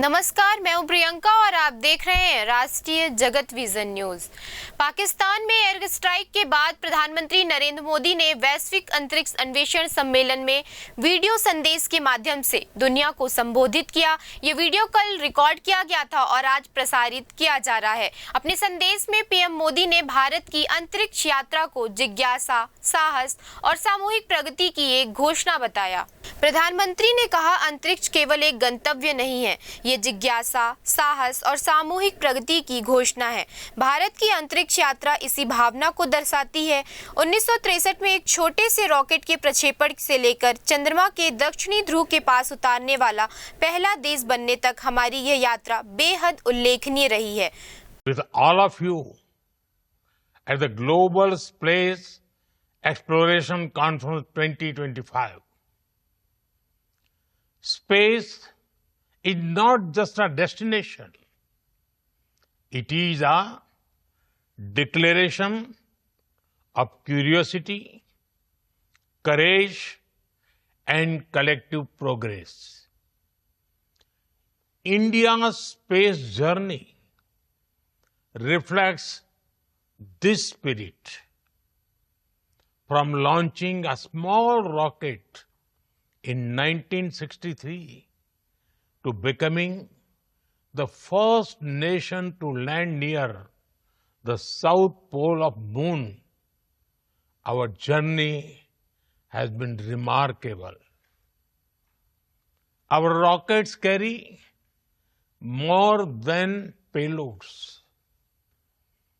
नमस्कार, मैं हूं प्रियंका और आप देख रहे हैं राष्ट्रीय जगत विजन न्यूज। पाकिस्तान में एयर स्ट्राइक के बाद प्रधानमंत्री नरेंद्र मोदी ने वैश्विक अंतरिक्ष अन्वेषण सम्मेलन में वीडियो संदेश के माध्यम से दुनिया को संबोधित किया। ये वीडियो कल रिकॉर्ड किया गया था और आज प्रसारित किया जा रहा है। अपने संदेश में पीएम मोदी ने भारत की अंतरिक्ष यात्रा को जिज्ञासा, साहस और सामूहिक प्रगति की एक घोषणा बताया। प्रधानमंत्री ने कहा, अंतरिक्ष केवल एक गंतव्य नहीं है, ये जिज्ञासा, साहस और सामूहिक प्रगति की घोषणा है। भारत की अंतरिक्ष यात्रा इसी भावना को दर्शाती है। 1963 में एक छोटे से रॉकेट के प्रक्षेपण से लेकर चंद्रमा के दक्षिणी ध्रुव के पास उतारने वाला पहला देश बनने तक हमारी यह यात्रा बेहद उल्लेखनीय रही है। With all of you at the Global Space Exploration Conference 2025. Space is not just a destination. It is a declaration of curiosity, courage, and collective progress. India's space journey reflects this spirit. From launching a small rocket in 1963 to becoming the first nation to land near the south pole of moon, our journey has been remarkable. Our rockets carry more than payloads.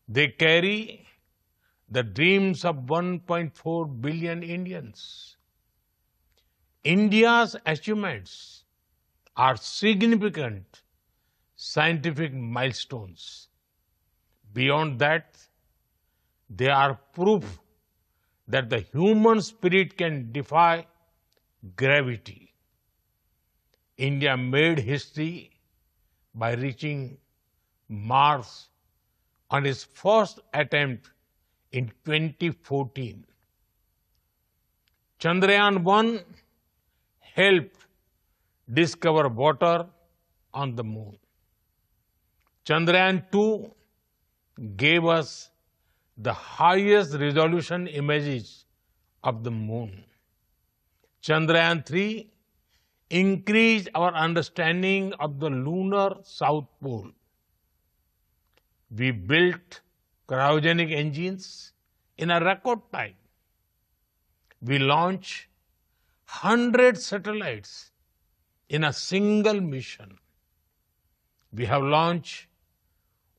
They carry the dreams of 1.4 billion Indians. India's achievements are significant scientific milestones. Beyond that, they are proof that the human spirit can defy gravity. India made history by reaching Mars on its first attempt in 2014. Chandrayaan-1 helped discover water on the moon. Chandrayaan-2 gave us the highest resolution images of the moon. Chandrayaan-3 increased our understanding of the lunar south pole. We built cryogenic engines in a record time. We launched 100 satellites in a single mission. We have launched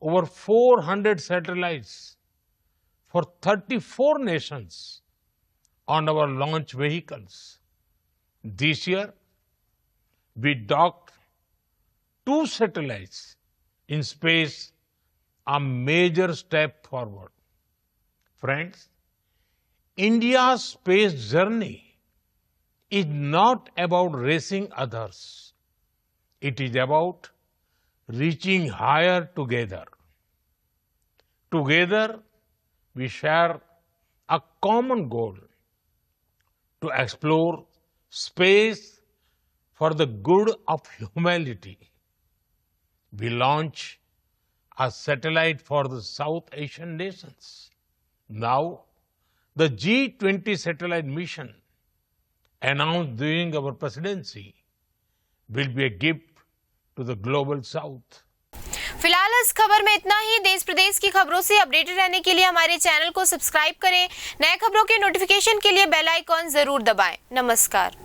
over 400 satellites for 34 nations on our launch vehicles. This year, we docked 2 satellites in space, a major step forward. Friends, India's space journey is not about racing others. It is about reaching higher together. Together, we share a common goal to explore space for the good of humanity. We launch a satellite for the South Asian nations. Now, the G20 satellite mission announced during our presidency will be a gift to the global south. फिलहाल इस खबर में इतना ही। देश प्रदेश की खबरों से updated रहने के लिए हमारे चैनल को सब्सक्राइब करें। नए खबरों के नोटिफिकेशन के लिए बेल आइकॉन जरूर दबाएं। नमस्कार।